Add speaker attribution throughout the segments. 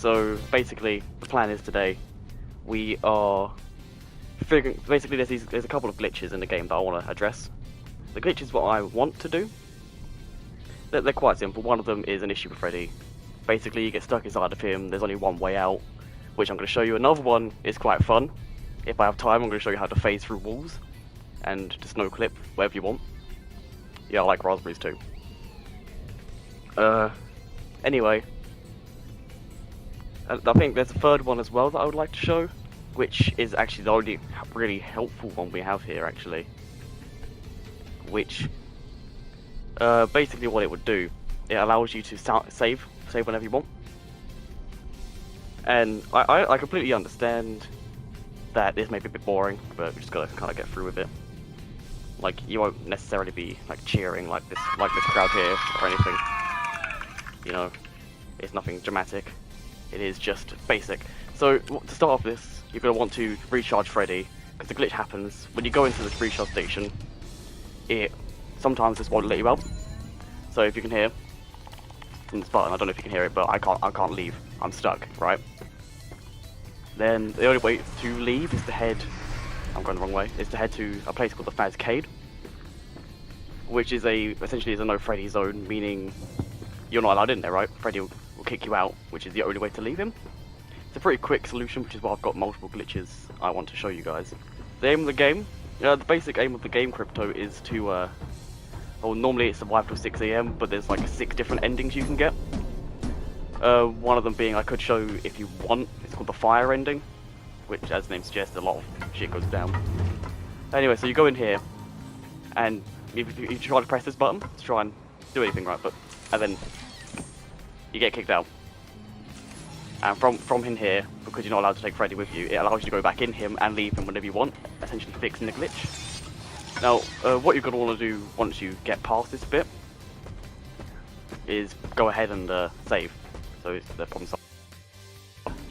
Speaker 1: So basically, the plan is today we are figuring. Basically, there's a couple of glitches in the game that I want to address. The glitches what I want to do. They're quite simple. One of them is an issue with Freddy. Basically, you get stuck inside of him. There's only one way out, which I'm going to show you. Another one is quite fun. If I have time, I'm going to show you how to phase through walls and just no clip wherever you want. Yeah, I like raspberries too. Anyway, I think there's a third one as well that I would like to show, which is actually the only really helpful one we have here, actually. Which, basically what it would do, it allows you to save whenever you want. And I completely understand that this may be a bit boring, but we just gotta kind of get through with it. Like, you won't necessarily be like cheering like this crowd here or anything. You know, it's nothing dramatic. It is just basic. So to start off this, you're gonna want to recharge Freddy, because the glitch happens when you go into this recharge station. It sometimes just won't let you out. So if you can hear from this button, I don't know if you can hear it, but I can't leave. I'm stuck, right? Then the only way to leave is to head. I'm going the wrong way. Is to head to a place called the Fazcade, which is essentially is a no Freddy zone, meaning you're not allowed in there, right? Freddy will kick you out, which is the only way to leave him. It's a pretty quick solution, which is why I've got multiple glitches I want to show you guys. The aim of the game, the basic aim of the game, Crypto, is to, well, normally it's survive till 6 AM, but there's like 6 different endings you can get. One of them being, I could show if you want, it's called the fire ending, which, as the name suggests, a lot of shit goes down. Anyway, so you go in here, and you try to press this button to try and do anything right, and then you get kicked out. And from in here, because you're not allowed to take Freddy with you, it allows you to go back in him and leave him whenever you want, essentially fixing the glitch. Now, what you're going to want to do once you get past this bit is go ahead and save. So it's the problem solved.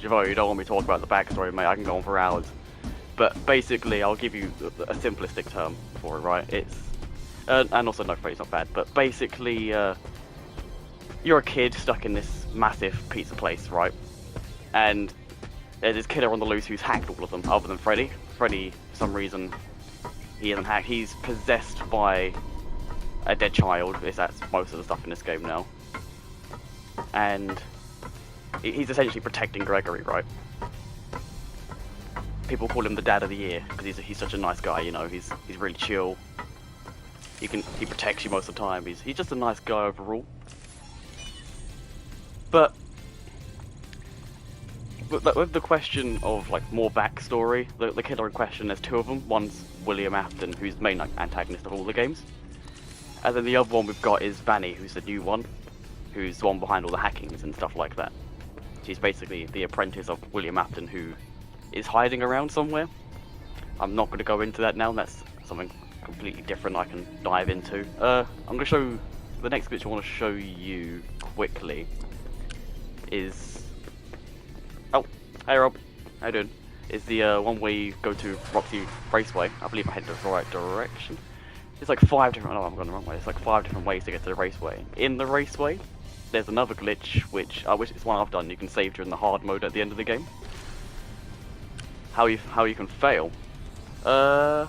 Speaker 1: Javo, you don't want me to talk about the backstory, mate. I can go on for hours. But basically, I'll give you a simplistic term for it, right? It's and also no, Freddy's not bad. But basically, you're a kid stuck in this massive pizza place, right? And there's this killer on the loose who's hacked all of them, other than Freddy. Freddy, for some reason, he isn't hacked. He's possessed by a dead child. That's most of the stuff in this game now. And he's essentially protecting Gregory, right? People call him the dad of the year because he's such a nice guy, you know. He's really chill. He protects you most of the time. He's just a nice guy overall. But with the question of like more backstory, the killer in question, there's 2 of them. One's William Afton, who's the main antagonist of all the games, and then the other one we've got is Vanny, who's the new one, who's the one behind all the hackings and stuff like that. She's basically the apprentice of William Afton, who is hiding around somewhere. I'm not going to go into that now. That's something completely different I can dive into. I'm going to show the next glitch I want to show you quickly is, oh, hey Rob, how you doing? Is the one where you go to Roxy Raceway. I believe I headed the right direction. It's like 5 different, oh, I'm going the wrong way. It's like 5 different ways to get to the raceway. In the raceway, there's another glitch, which I wish it's one I've done. You can save during the hard mode at the end of the game. How you can fail? I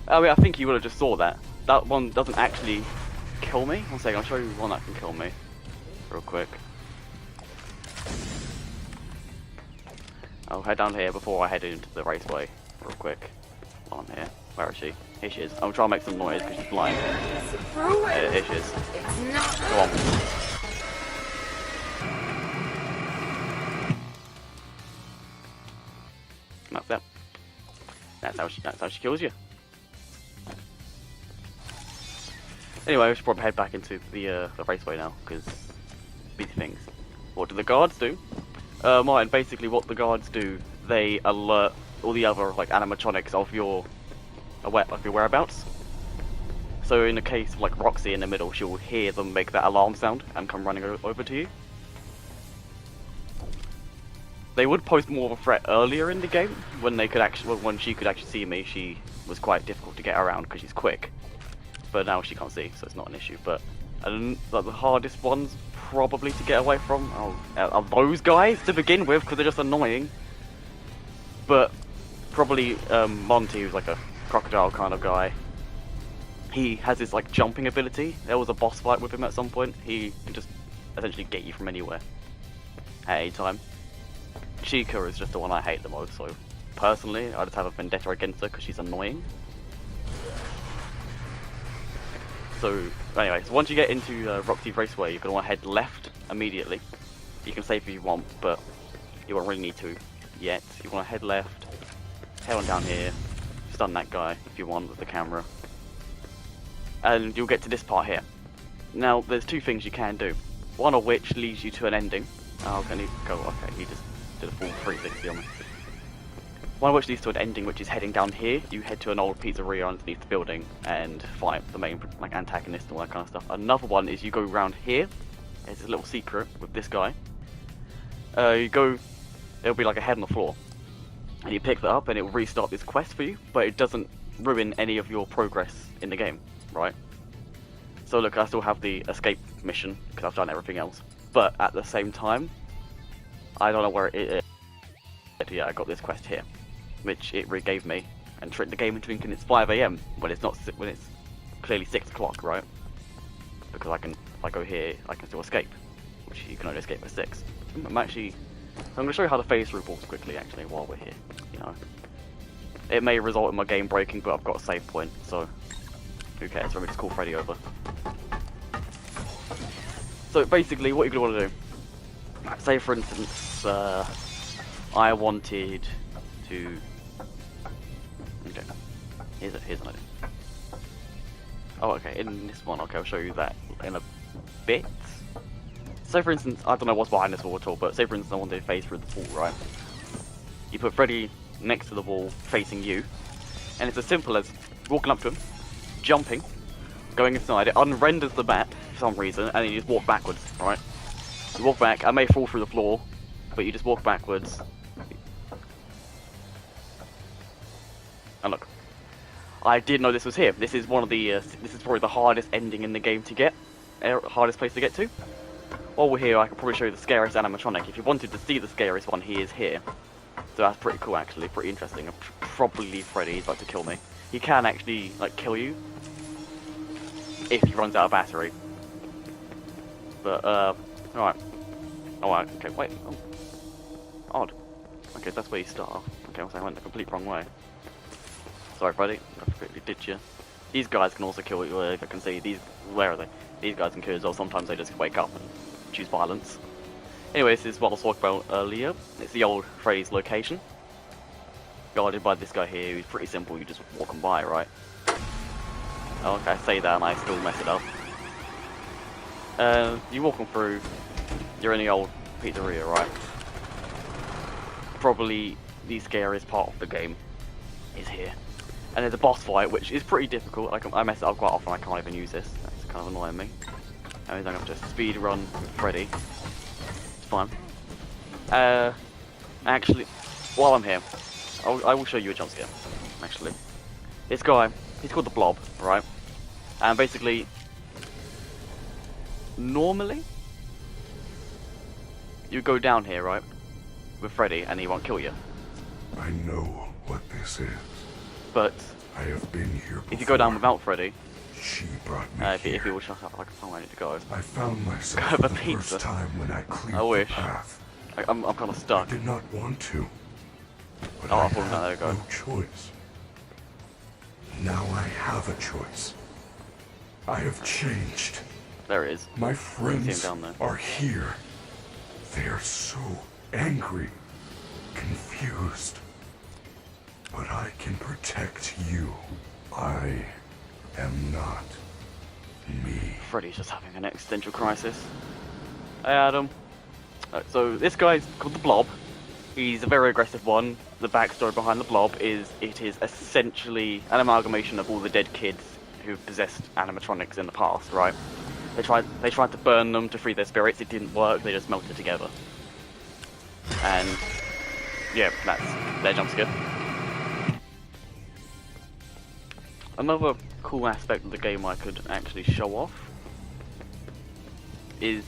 Speaker 1: mean, I think you would have just saw that. That one doesn't actually kill me. One second, I'll show you one that can kill me, real quick. I'll head down here before I head into the raceway, real quick. On here. Where is she? Here she is. I'm trying to make some noise because she's blind. Here she is. Go on. That's that. That's how she kills you. Anyway, we should probably head back into the raceway now, because busy things. What do the guards do? Martin, basically what the guards do, they alert all the other like animatronics of your whereabouts. So in the case of like Roxy in the middle, she'll hear them make that alarm sound and come running over to you. They would pose more of a threat earlier in the game when she could actually see me. She was quite difficult to get around because she's quick, but now she can't see, so it's not an issue. But the hardest ones probably to get away from are those guys to begin with, because they're just annoying. But probably Monty, who's like a crocodile kind of guy, he has this like jumping ability. There was a boss fight with him at some point. He can just essentially get you from anywhere at any time. Chica is just the one I hate the most, so personally I just have a vendetta against her because she's annoying. So anyway, so once you get into Roxy Raceway, you're going to want to head left immediately. You can save if you want, but you won't really need to yet. You want to head left, head on down here, stun that guy if you want with the camera. And you'll get to this part here. Now, there's two things you can do. One of which leads you to an ending. Oh, can he go? Okay, he just did a full 360 on me. One of which leads to an ending, which is heading down here. You head to an old pizzeria underneath the building and fight the main like antagonist and all that kind of stuff. Another one is you go around here. There's this little secret with this guy. You go, there'll be like a head on the floor, and you pick that up, and it will restart this quest for you. But it doesn't ruin any of your progress in the game, right? So look, I still have the escape mission because I've done everything else. But at the same time, I don't know where it is. Yeah, I got this quest here, which it re-gave me and tricked the game into thinking it's 5 AM when it's not, when it's clearly 6 o'clock, right? Because I can, if I go here, I can still escape, which you can only escape at 6. I'm going to show you how to phase through balls quickly, actually, while we're here. You know, it may result in my game breaking, but I've got a save point, so who cares? Let me just call Freddy over. So basically, what you're going to want to do, say for instance, I wanted to. Okay, here's an idea. Oh, okay. In this one, okay, I'll show you that in a bit. So, for instance, I don't know what's behind this wall at all, but say for instance, I wanted to phase through the wall, right? You put Freddy next to the wall, facing you, and it's as simple as walking up to him, jumping, going inside. It unrenders the map for some reason, and then you just walk backwards, right? You walk back. I may fall through the floor, but you just walk backwards. And look, I did know this was here. This is one of the, this is probably the hardest ending in the game to get, hardest place to get to. While we're here, I can probably show you the scariest animatronic. If you wanted to see the scariest one, he is here. So that's pretty cool, actually, pretty interesting. Probably Freddy, he's about to kill me. He can actually, like, kill you if he runs out of battery. But, alright. Alright, okay, wait. Oh. Odd. Okay, that's where you start. Okay, I went the complete wrong way. Sorry, Freddy, I completely did you. These guys can also kill you, if I can see. Where are they? These guys can kill as well. Sometimes they just wake up and choose violence. Anyway, this is what I was talking about earlier. It's the old Freddy's location. Guarded by this guy here, who's pretty simple. You just walk on by, right? Oh, okay, I say that and I still mess it up. You walk on through. You're in the old pizzeria, right? Probably the scariest part of the game is here. And there's a boss fight, which is pretty difficult. I mess it up quite often, I can't even use this. That's kind of annoying me. I mean, I'm going to have to speed run with Freddy. It's fine. Actually, while I'm here, I will show you a jump scare, actually. This guy, he's called the Blob, right? And basically, normally, you go down here, right? With Freddy, and he won't kill you.
Speaker 2: I know what this is.
Speaker 1: But
Speaker 2: I have been here before.
Speaker 1: If you go down without Freddy,
Speaker 2: she brought me here.
Speaker 1: if he will shut up, I can find where I need to go.
Speaker 2: I found myself
Speaker 1: Go
Speaker 2: for
Speaker 1: have
Speaker 2: the
Speaker 1: a pizza.
Speaker 2: first time when I cleared
Speaker 1: I wish.
Speaker 2: the path.
Speaker 1: I'm kind of
Speaker 2: I
Speaker 1: stuck.
Speaker 2: did not want to, but
Speaker 1: Oh,
Speaker 2: I
Speaker 1: I'll pull him down, there
Speaker 2: had
Speaker 1: we go.
Speaker 2: no choice. Now I have a choice. I have changed.
Speaker 1: There it is.
Speaker 2: My
Speaker 1: See
Speaker 2: friends
Speaker 1: him down there.
Speaker 2: are here. They are so angry, confused. But I can protect you. I am not me.
Speaker 1: Freddy's just having an existential crisis. Hey Adam. So this guy's called the Blob. He's a very aggressive one. The backstory behind the Blob is it is essentially an amalgamation of all the dead kids who possessed animatronics in the past, right? They tried to burn them to free their spirits. It didn't work. They just melted together. And yeah, that's their jump scare. Another cool aspect of the game I could actually show off is,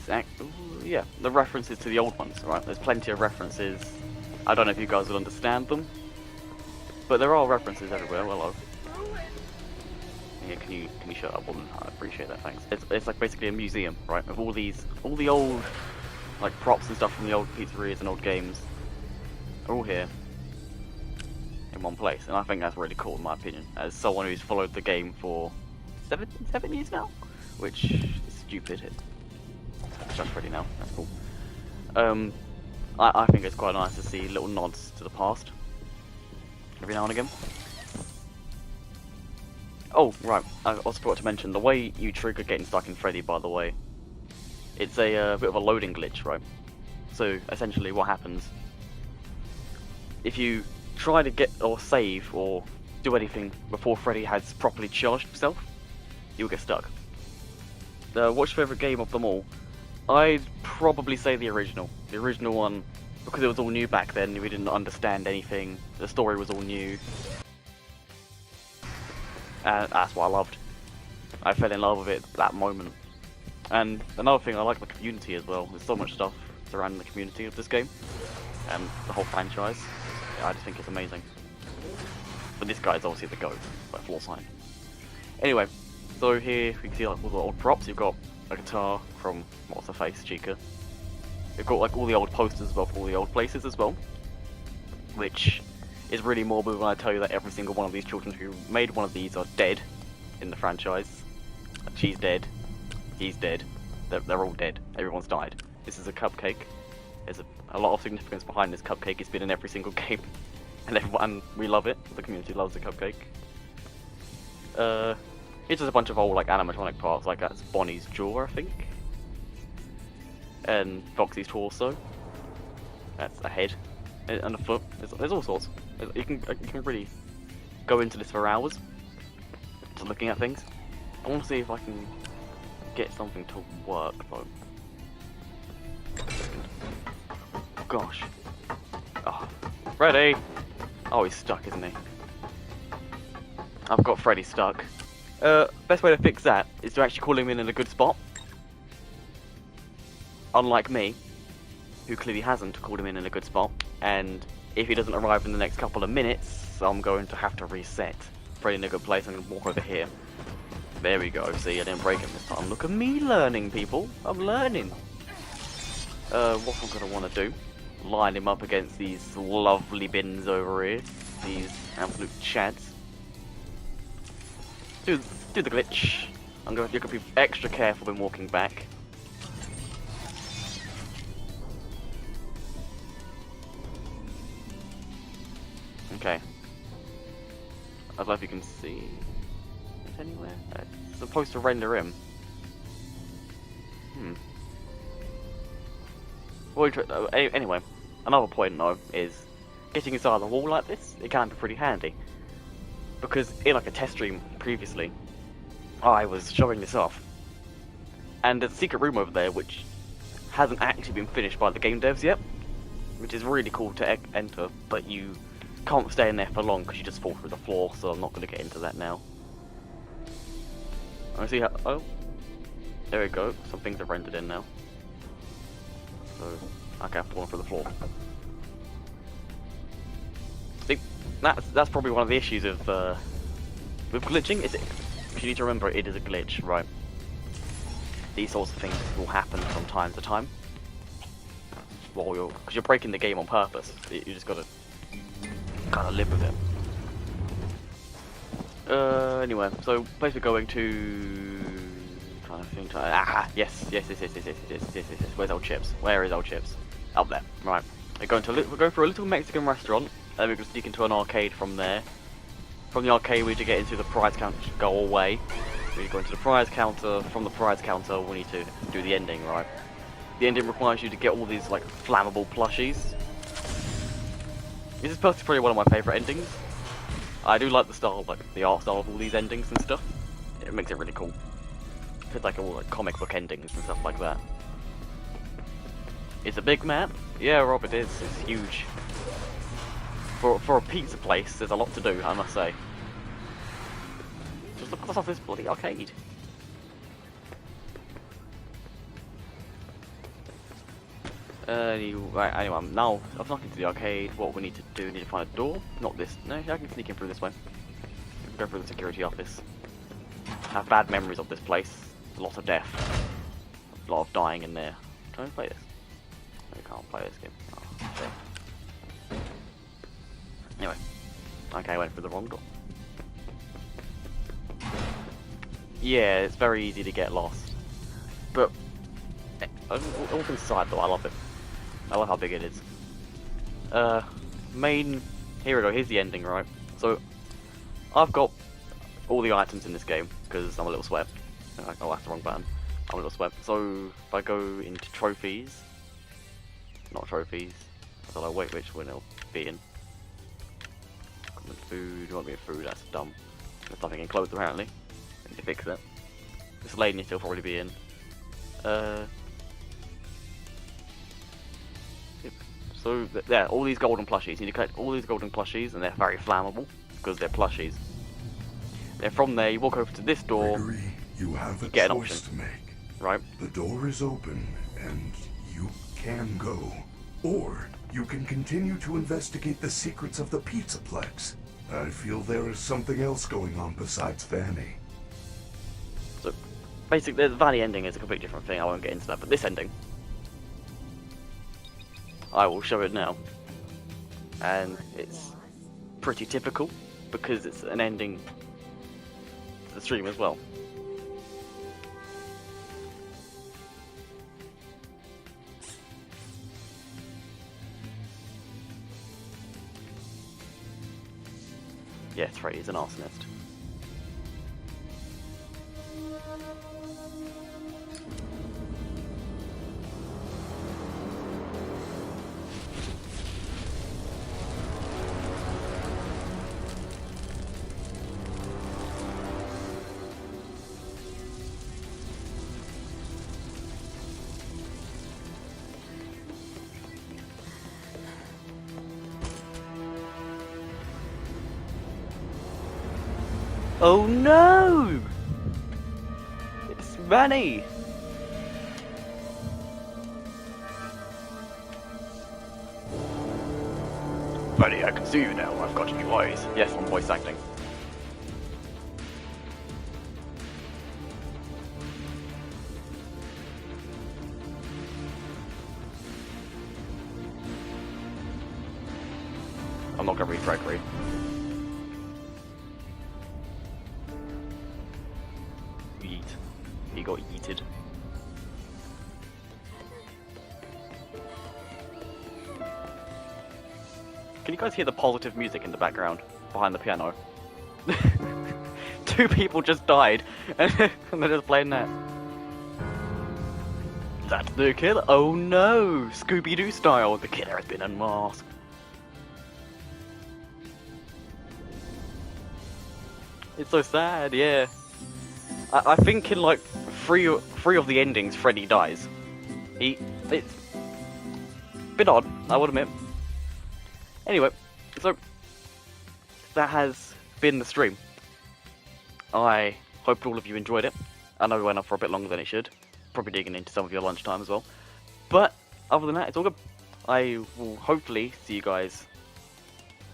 Speaker 1: yeah, the references to the old ones, right? There's plenty of references. I don't know if you guys will understand them, but there are references everywhere. Hello. Yeah, can you shut up, woman? I appreciate that, thanks. It's like basically a museum, right? Of all the old, like, props and stuff from the old pizzerias and old games are all here in one place, and I think that's really cool in my opinion, as someone who's followed the game for seven years now, which is stupid. It's just Freddy now. That's cool. I think it's quite nice to see little nods to the past every now and again. Oh, right, I also forgot to mention, the way you trigger getting stuck in Freddy, by the way, it's a bit of a loading glitch, right? So, essentially what happens, if you try to get or save or do anything before Freddy has properly charged himself, you'll get stuck. What's your favourite game of them all? I'd probably say the original. The original one, because it was all new back then, we didn't understand anything, the story was all new. And that's what I loved. I fell in love with it at that moment. And another thing, I like the community as well. There's so much stuff surrounding the community of this game and the whole franchise. I just think it's amazing. But this guy is obviously the GOAT by floor sign. Anyway, so here we can see like all the old props. You've got a guitar from what's her face, Chica. You've got like all the old posters as well for all the old places as well, which is really morbid when I tell you that every single one of these children who made one of these are dead in the franchise. She's dead, he's dead, they're all dead, everyone's died. This is a cupcake. There's a lot of significance behind this cupcake. It's been in every single game, and we love it. The community loves the cupcake. It's just a bunch of old like animatronic parts, like that's Bonnie's jaw, I think, and Foxy's torso. That's a head and a foot. There's all sorts. You can really go into this for hours, just looking at things. I want to see if I can get something to work though. Gosh. Oh, Freddy! Oh, he's stuck, isn't he? I've got Freddy stuck. Best way to fix that is to actually call him in a good spot. Unlike me, who clearly hasn't called him in a good spot, and if he doesn't arrive in the next couple of minutes, I'm going to have to reset. Freddy in a good place, I'm going to walk over here. There we go, see, I didn't break him this time. Look at me learning, people. I'm learning. What I'm going to want to do, line him up against these lovely bins over here. These absolute chads. Do the glitch. You're going to be extra careful when walking back. Okay. I don't know if you can see it anywhere. It's supposed to render him. Well, anyway, another point though is getting inside the wall like this. It can be pretty handy because in like a test stream previously, I was showing this off, and there's a secret room over there which hasn't actually been finished by the game devs yet, which is really cool to enter, but you can't stay in there for long because you just fall through the floor, so I'm not going to get into that now. I see how, oh, there we go, some things are rendered in now. So, okay, I've fallen through the floor. See, that's probably one of the issues of, with glitching, is it? You need to remember it is a glitch, right? These sorts of things will happen from time to time. Well, because you're breaking the game on purpose, you just gotta live with it. Anyway, so place we're going to. Trying to think. Yes. Where's old Chips? Where is old Chips? Up there. Right. We're going for a little Mexican restaurant, and we're going to sneak into an arcade from there. From the arcade, we need to get into the prize counter to go away. We need to go into the prize counter. From the prize counter, we need to do the ending, right? The ending requires you to get all these like flammable plushies. This is personally probably one of my favourite endings. I do like the style, like the art style of all these endings and stuff. It makes it really cool. It's like all like comic book endings and stuff like that. It's a big map. Yeah, Rob, it is. It's huge. For a pizza place, there's a lot to do, I must say. Just look at this bloody arcade. Anyway, now I've snuck into the arcade. What we need to do, we need to find a door. Not this. No, I can sneak in through this way. Go through the security office. I have bad memories of this place. A lot of death. A lot of dying in there. Can I play this? No, I can't play this game. Oh, shit. Anyway. Okay, I went through the wrong door. Yeah, it's very easy to get lost. But, all things aside though, I love it. I love how big it is. Here we go, here's the ending, right? So, I've got all the items in this game, because I'm a little sweat. Oh, that's the wrong button. I'm a little sweat. So, if I go into trophies, not trophies, I don't know, wait, which one it'll be in. Common food, won't be in food, that's dumb. There's nothing in clothes apparently. I need to fix that. Miscellaneous will probably be in. So, yeah, all these golden plushies. You need to collect all these golden plushies, and they're very flammable, because they're plushies. Then from there, you walk over to this door,
Speaker 2: Gregory, you have a
Speaker 1: get an
Speaker 2: choice
Speaker 1: option.
Speaker 2: to make.
Speaker 1: Right?
Speaker 2: The door is open, and you can go. Or you can continue to investigate the secrets of the Pizzaplex. I feel there is something else going on besides Fanny.
Speaker 1: So, basically, the Valley ending is a completely different thing. I won't get into that, but this ending, I will show it now. And it's pretty typical, because it's an ending to the stream as well. Yeah, Freddys an arsonist. Oh no! It's Manny! Manny, I can see you now. I've got new eyes. Yes, I'm voice acting. I'm not gonna read Gregory. Yeet. He got yeeted. Can you guys hear the positive music in the background behind the piano? Two people just died and they're just playing that. That's the killer. Oh no! Scooby-Doo style. The killer has been unmasked. It's so sad, yeah. I think in like three of the endings, Freddy dies. It's a bit odd, I would admit. Anyway, so that has been the stream. I hope all of you enjoyed it. I know we went on for a bit longer than it should. Probably digging into some of your lunchtime as well. But other than that, it's all good. I will hopefully see you guys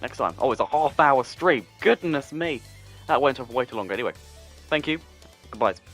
Speaker 1: next time. Oh, it's a half-hour stream. Goodness me. That went on for way too long anyway. Thank you. Goodbye.